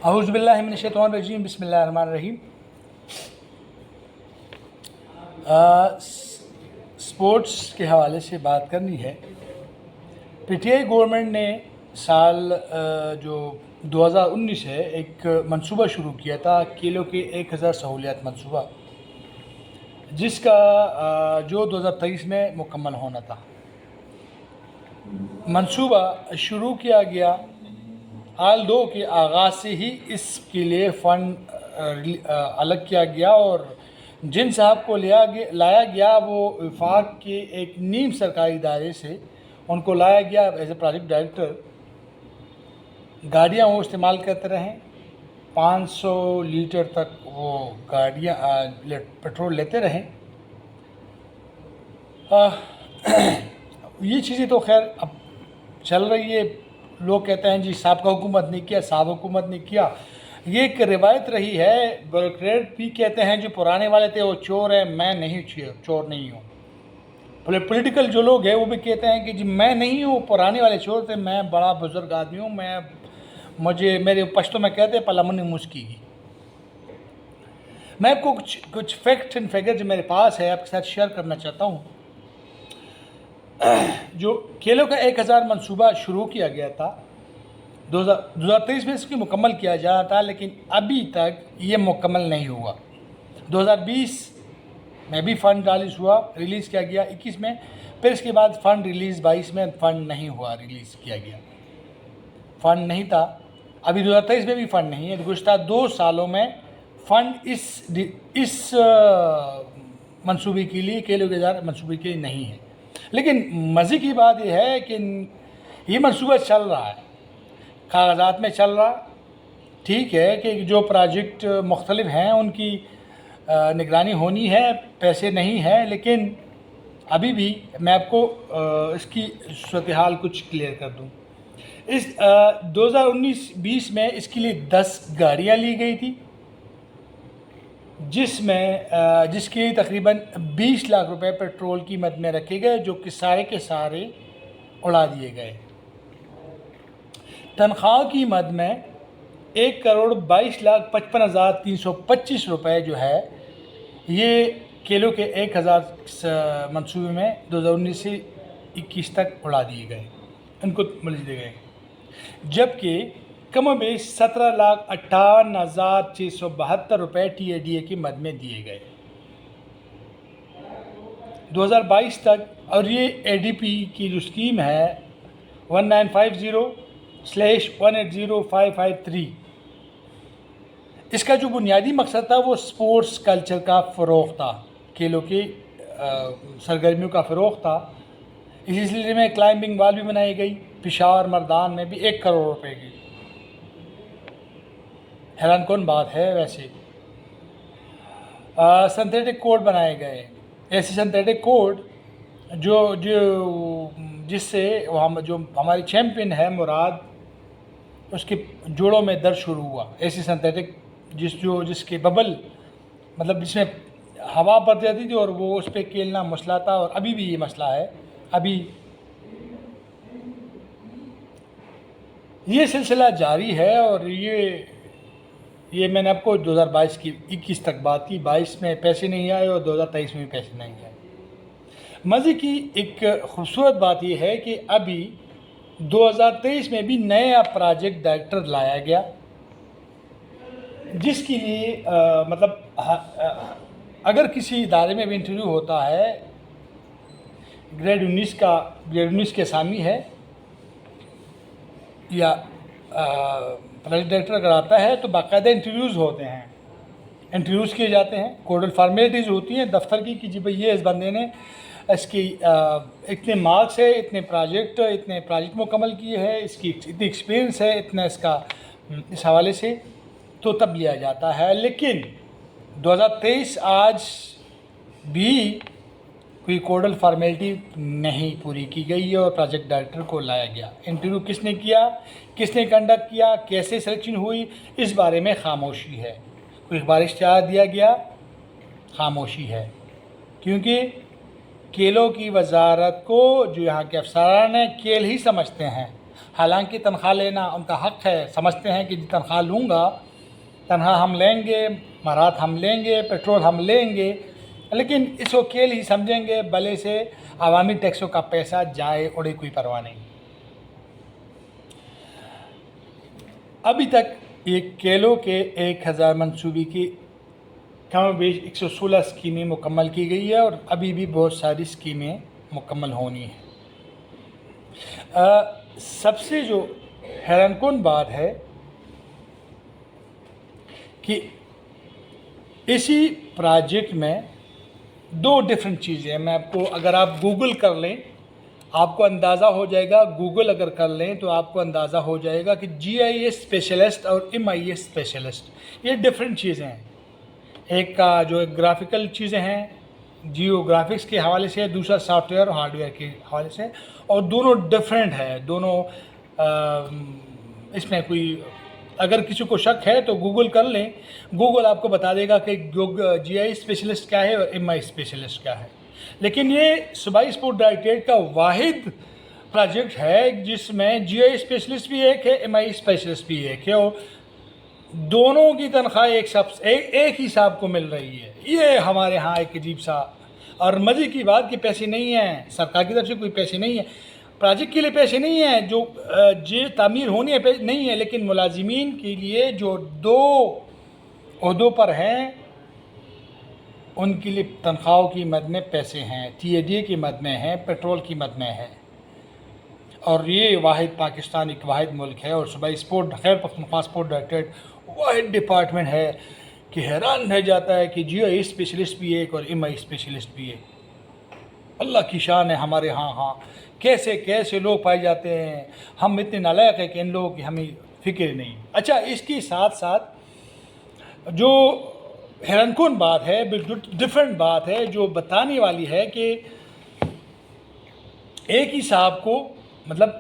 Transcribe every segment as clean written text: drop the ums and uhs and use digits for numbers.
اعوذ باللہ من الشیطان الرجیم، بسم اللہ الرحمن الرحیم۔ سپورٹس کے حوالے سے بات کرنی ہے۔ پی ٹی آئی گورنمنٹ نے سال جو 2019 ہے ایک منصوبہ شروع کیا تھا، کھیلوں کے 1000 سہولیات منصوبہ، جس کا جو 2023 میں مکمل ہونا تھا۔ منصوبہ شروع کیا گیا، حال دو کے آغاز سے ہی اس کے لیے فنڈ الگ کیا گیا، اور جن صاحب کو لایا گیا وہ وفاق کے ایک نیم سرکاری ادارے سے ان کو لایا گیا ایز اے پروجیکٹ ڈائریکٹر۔ گاڑیاں وہ استعمال کرتے رہیں، 500 لیٹر تک وہ گاڑیاں پیٹرول لیتے رہیں۔ یہ چیزیں تو خیر اب چل رہی ہے، لوگ کہتے ہیں جی سابقہ حکومت نے کیا، سابقہ حکومت نے کیا۔ یہ ایک روایت رہی ہے، بیوروکریٹ بھی کہتے ہیں جو پرانے والے تھے وہ چور ہیں، میں نہیں چور نہیں ہوں۔ پولیٹیکل جو لوگ ہیں وہ بھی کہتے ہیں کہ جی میں نہیں ہوں، پرانے والے چور تھے، میں بڑا بزرگ آدمی ہوں، میرے پشتوں میں کہتے ہیں پلامنی مسکی گی۔ میں کچھ فیکٹ اینڈ فگر جو میرے پاس ہے آپ کے ساتھ شیئر کرنا چاہتا ہوں۔ جو کھیلوں کا 1000 منصوبہ شروع کیا گیا تھا 2023 میں، اس کی مکمل کیا جانا تھا، لیکن ابھی تک یہ مکمل نہیں ہوا۔ 2020 میں بھی فنڈ ریلیز کیا گیا 21 میں، پھر اس کے بعد فنڈ ریلیز 22 میں فنڈ نہیں ہوا، ریلیز کیا گیا، فنڈ نہیں تھا۔ ابھی 2023 میں بھی فنڈ نہیں ہے، گزشتہ 2 سالوں میں فنڈ اس منصوبے کے لیے، کھیلوں کے 1000 منصوبے کے لیے نہیں ہے۔ لیکن مزے کی بات یہ ہے کہ یہ منصوبہ چل رہا ہے، کاغذات میں چل رہا۔ ٹھیک ہے کہ جو پروجیکٹ مختلف ہیں ان کی نگرانی ہونی ہے، پیسے نہیں ہیں، لیکن ابھی بھی میں آپ کو اس کی صورتحال کچھ کلیئر کر دوں۔ اس 2019-20 میں اس کے لیے 10 گاڑیاں لی گئی تھی، جس کے تقریباً 20 لاکھ روپے پیٹرول کی مد میں رکھے گئے، جو کہ سارے کے سارے اڑا دیے گئے۔ تنخواہ کی مد میں 1,22,55,325 روپے جو ہے یہ کھیلوں کے 1000 منصوبے میں 2019 سے 21 تک اڑا دیے گئے، ان کو مل دیے گئے، جبکہ کم و بیش 17,58,672 روپے ٹی اے ڈی اے کی مد میں دیے گئے 2022 تک۔ اور یہ اے ڈی پی کی جو اسکیم ہے 1950/180,553، اس کا جو بنیادی مقصد تھا وہ سپورٹس کلچر کا فروغ تھا، کھیلوں کی سرگرمیوں کا فروغ تھا۔ اسی سلسلے میں کلائمبنگ وال بھی بنائی گئی، پشاور مردان میں بھی 1 کروڑ روپے کی۔ حیران کن بات ہے ویسے۔ سنتھیٹک کوڈ بنائے گئے، ایسے سنتھیٹک کوڈ جس سے جو ہماری چیمپئن ہے مراد، اس کے جوڑوں میں درد شروع ہوا۔ ایسی سنتھیٹک جس کے ببل مطلب جس میں ہوا بڑھ جاتی تھی اور وہ اس پہ کھیلنا مسئلہ تھا، اور ابھی بھی یہ مسئلہ ہے۔ ابھی یہ سلسلہ جاری ہے، اور یہ میں نے آپ کو 2021 تک بات کی، 22 میں پیسے نہیں آئے اور 2023 میں بھی پیسے نہیں آئے۔ مزے کی ایک خوبصورت بات یہ ہے کہ ابھی 2023 میں بھی نیا پروجیکٹ ڈائریکٹر لایا گیا، جس کے لیے مطلب اگر کسی ادارے میں بھی انٹرویو ہوتا ہے، گریڈ 19 کے اسامی ہے یا پروجیکٹ ڈائریکٹر اگر آتا ہے تو باقاعدہ انٹرویوز ہوتے ہیں، انٹرویوز کیے جاتے ہیں، کوڈل فارمیلٹیز ہوتی ہیں دفتر کی کہ جی بھائی یہ اس بندے نے اس کی اتنے مارکس ہے، اتنے پروجیکٹ مکمل کیے ہیں، اس کی اتنی ایکسپیرینس ہے، اتنا اس کا اس حوالے سے، تو تب لیا جاتا ہے۔ لیکن 2023 آج بھی کوئی کوڈل فارمیلٹی نہیں پوری کی گئی اور پروجیکٹ ڈائریکٹر کو لایا گیا۔ انٹرویو کس نے کیا، کس نے کنڈکٹ کیا، کیسے سلیکشن ہوئی، اس بارے میں خاموشی ہے۔ کوئی اخبار اشتہار دیا گیا، خاموشی ہے، کیونکہ کھیلوں کی وزارت کو جو یہاں کے افسران ہیں کھیل ہی سمجھتے ہیں، حالانکہ تنخواہ لینا ان کا حق ہے، سمجھتے ہیں کہ تنخواہ لوں گا، تنخواہ ہم لیں گے، مارات ہم لیں گے، پیٹرول ہم لیں گے، لیکن اس کو کیل ہی سمجھیں گے، بھلے سے عوامی ٹیکسوں کا پیسہ جائے اڑے کوئی پرواہ نہیں۔ ابھی تک یہ کیلوں کے 1000 منصوبے کی کم و بیش 116 اسکیمیں مکمل کی گئی ہے، اور ابھی بھی بہت ساری اسکیمیں مکمل ہونی ہیں۔ سب سے جو حیران کن بات ہے کہ اسی پروجیکٹ میں 2 ڈفرینٹ چیزیں ہیں۔ میں آپ کو، اگر آپ گوگل کر لیں آپ کو اندازہ ہو جائے گا، گوگل اگر کر لیں تو آپ کو اندازہ ہو جائے گا کہ جی آئی ایس اسپیشلسٹ اور ایم آئی ایس اسپیشلسٹ یہ ڈفرینٹ چیزیں ہیں۔ ایک کا جو گرافیکل چیزیں ہیں، جیو گرافکس کے حوالے سے، دوسرا سافٹ ویئر اور ہارڈ ویئر کے حوالے سے، اور دونوں ڈفرینٹ ہے، دونوں اس میں کوئی اگر کسی کو شک ہے تو گوگل کر لیں، گوگل آپ کو بتا دے گا کہ جی آئی اسپیشلسٹ کیا ہے اور ایم آئی اسپیشلسٹ کیا ہے۔ لیکن یہ صوبائی اسپورٹ ڈائریکٹریٹ کا واحد پروجیکٹ ہے جس میں جی آئی اسپیشلسٹ بھی ایک ہے، ایم آئی اسپیشلسٹ بھی ایک ہے، اور دونوں کی تنخواہ ایک ہی صاحب کو مل رہی ہے۔ یہ ہمارے ہاں ایک عجیب سا، اور مزے کی بات کہ پیسے نہیں ہیں، سرکار کی طرف سے کوئی پیسے نہیں ہیں، پروجیکٹ کے لیے پیسے نہیں ہیں، جو تعمیر ہونی ہے نہیں ہے، لیکن ملازمین کے لیے جو 2 عہدوں پر ہیں ان کے لیے تنخواہوں کی مد میں پیسے ہیں، ٹی اے ڈی کی مد میں ہیں، پیٹرول کی مد میں ہے، اور یہ واحد پاکستان ایک واحد ملک ہے، اور صوبائی خیبر پختونخوا اسپورٹ ڈائریکٹریٹ واحد ڈپارٹمنٹ ہے کہ حیران رہ جاتا ہے کہ جی آئی اسپیشلسٹ بھی ایک اور ایم آئی اسپیشلسٹ بھی ایک۔ اللہ کی شان ہے ہمارے ہاں کیسے کیسے لوگ پائے جاتے ہیں، ہم اتنے نالائق ہیں کہ ان لوگوں کی ہمیں فکر نہیں۔ اچھا، اس کے ساتھ ساتھ جو حیران کن بات ہے، ڈفرینٹ بات ہے جو بتانے والی ہے کہ ایک ہی صاحب کو، مطلب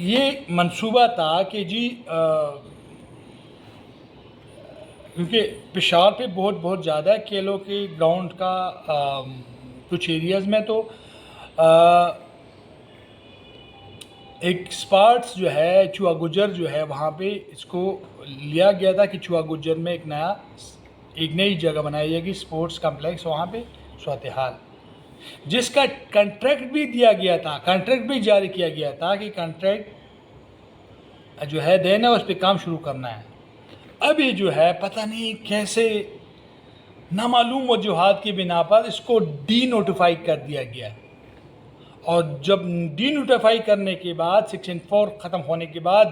یہ منصوبہ تھا کہ جی کیونکہ پشاور پہ بہت زیادہ ہے کھیلوں کے گراؤنڈ کا، کچھ ایریاز میں تو ایک اسپارٹس جو ہے چوا گجر جو ہے وہاں پہ اس کو لیا گیا تھا کہ چوا گجر میں ایک نئی جگہ بنائی جائے گی، اسپورٹس کمپلیکس وہاں پہ صورتحال، جس کا کنٹریکٹ بھی دیا گیا تھا، کنٹریکٹ بھی جاری کیا گیا تھا کہ کنٹریکٹ جو ہے دینا، اس پہ کام شروع کرنا ہے۔ ابھی جو ہے پتہ نہیں کیسے نامعلوم وجوہات کی بنا پر اس کو ڈی نوٹیفائی کر دیا گیا، اور جب ڈی نوٹیفائی کرنے کے بعد سیکشن 4 ختم ہونے کے بعد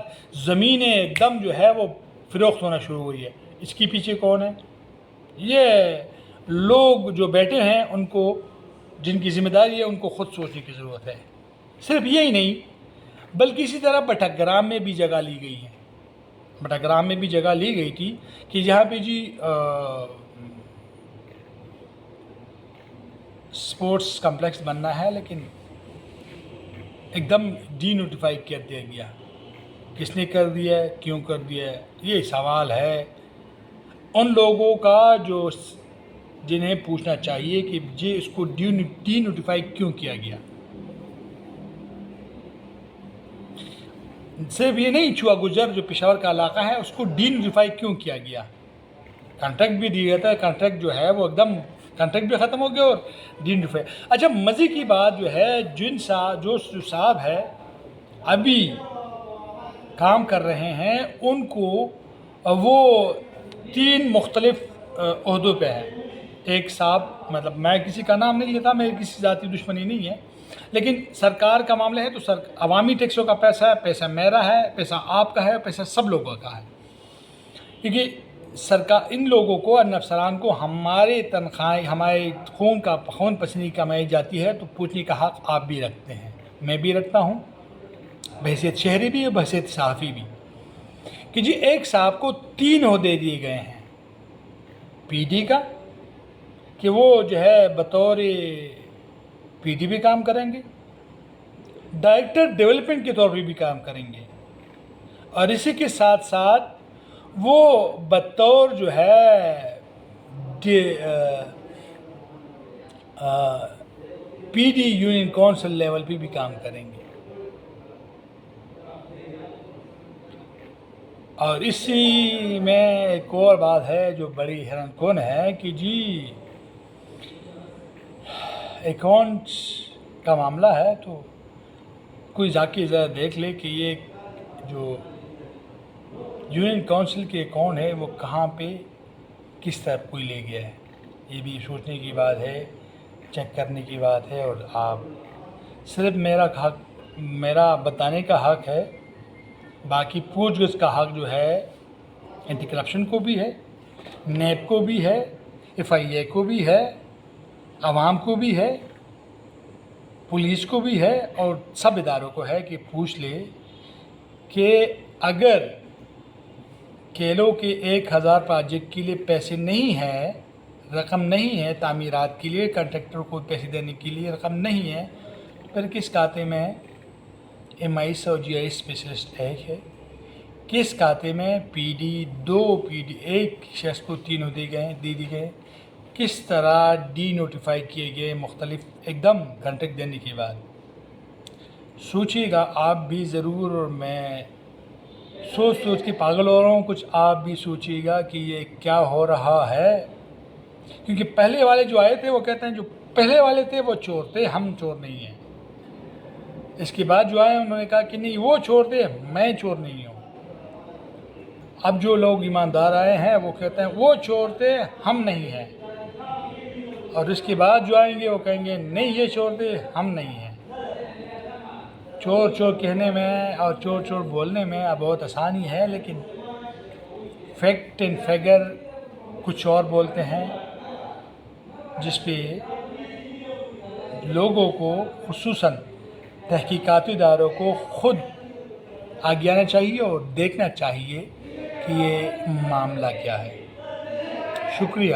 زمینیں ایک دم جو ہے وہ فروخت ہونا شروع ہوئی ہے۔ اس کے پیچھے کون ہے؟ یہ لوگ جو بیٹھے ہیں ان کو، جن کی ذمہ داری ہے، ان کو خود سوچنے کی ضرورت ہے۔ صرف یہی نہیں بلکہ اسی طرح بٹھگرام میں بھی جگہ لی گئی ہے، بٹھگرام میں بھی جگہ لی گئی تھی کہ جہاں پہ جی سپورٹس کمپلیکس بننا ہے، لیکن ایک دم ڈی نوٹیفائی کر دیا گیا۔ کس نے کر دیا ہے، کیوں کر دیا ہے، یہ سوال ہے ان لوگوں کا جو جنہیں پوچھنا چاہیے کہ جی اس کو ڈی نوٹیفائی کیوں کیا گیا۔ صرف یہ نہیں، چوا گجر جو پشاور کا علاقہ ہے اس کو ڈی نوٹیفائی کیوں کیا گیا، کنٹریکٹ بھی دیا گیا تھا، کنٹریکٹ جو ہے وہ ایک دم کنٹریکٹ بھی ختم ہو گیا اور ڈی نوٹیفائی۔ اچھا، مزے کی بات جو ہے، جو صاحب ہے ابھی کام کر رہے ہیں ان کو وہ 3 مختلف عہدوں پہ ہے۔ ایک صاحب، مطلب میں کسی کا نام نہیں لیتا، میری کسی ذاتی دشمنی نہیں ہے، لیکن سرکار کا معاملہ ہے تو عوامی ٹیکسوں کا پیسہ ہے، پیسہ میرا ہے، پیسہ آپ کا ہے، پیسہ سب لوگوں کا ہے، کیونکہ سرکار ان لوگوں کو، ان افسران کو ہمارے تنخواہیں، ہمارے خون پسینی کمائی جاتی ہے، تو پوچھنے کا حق آپ بھی رکھتے ہیں، میں بھی رکھتا ہوں، بحیثیت شہری بھی اور بحیثیت صحافی بھی، کہ جی ایک صاحب کو 3 عہدے دیے گئے ہیں پی ڈی کا، کہ وہ جو ہے بطور پی ڈی بھی کام کریں گے، ڈائریکٹر ڈیولپمنٹ کے طور پہ بھی کام کریں گے، اور اسی کے ساتھ ساتھ وہ بطور جو ہے P D union council level پہ بھی کام کریں گے۔ اور اسی میں ایک اور بات ہے جو بڑی حیران کن ہے کہ جی اکاؤنٹس کا معاملہ ہے تو کوئی ذاکر ذرا دیکھ لے کہ یہ جو یونین کونسل کے اکاؤنٹ ہے وہ کہاں پہ کس طرح کوئی لے گیا ہے. یہ بھی سوچنے کی بات ہے، چیک کرنے کی بات ہے. اور آپ صرف میرا بتانے کا حق ہے، باقی پوچھ گچھ کا حق جو ہے اینٹی کرپشن کو بھی ہے، نیب کو بھی ہے، FIA کو بھی ہے، عوام کو بھی ہے، پولیس کو بھی ہے، اور سب اداروں کو ہے کہ پوچھ لے کہ اگر کیلو کے 1000 پروجیکٹ کے لیے پیسے نہیں ہیں، رقم نہیں ہے، تعمیرات کے لیے کنٹریکٹر کو پیسے دینے کے لیے رقم نہیں ہے، پھر کس کھاتے میں MIS اور GIS اسپیشلسٹ ہے؟ کس کھاتے میں PD2 PD1 شخص کو 3 عہدے دے دی گئے؟ کس طرح ڈی نوٹیفائی کیے گئے مختلف ایک دم کنٹریکٹ دینے کے بعد؟ سوچیے گا آپ بھی ضرور، اور میں سوچ کے پاگل ہو رہا ہوں. کچھ آپ بھی سوچیے گا کہ یہ کیا ہو رہا ہے، کیونکہ پہلے والے جو آئے تھے وہ کہتے ہیں جو پہلے والے تھے وہ چور تھے، ہم چور نہیں ہیں. اس کے بعد جو آئے انہوں نے کہا کہ نہیں وہ چور تھے، میں چور نہیں ہوں. اب جو لوگ ایماندار آئے ہیں وہ کہتے ہیں وہ چور تھے، ہم نہیں ہیں. اور اس کے بعد جو آئیں گے وہ کہیں گے نہیں یہ چور تھے، ہم نہیں ہیں. چور چور کہنے میں اور چور چور بولنے میں اب بہت آسانی ہے، لیکن فیکٹ اینڈ فگر کچھ اور بولتے ہیں، جس پہ لوگوں کو خصوصاً تحقیقاتی اداروں کو خود آگے آنا چاہیے اور دیکھنا چاہیے کہ یہ معاملہ کیا ہے. شکریہ.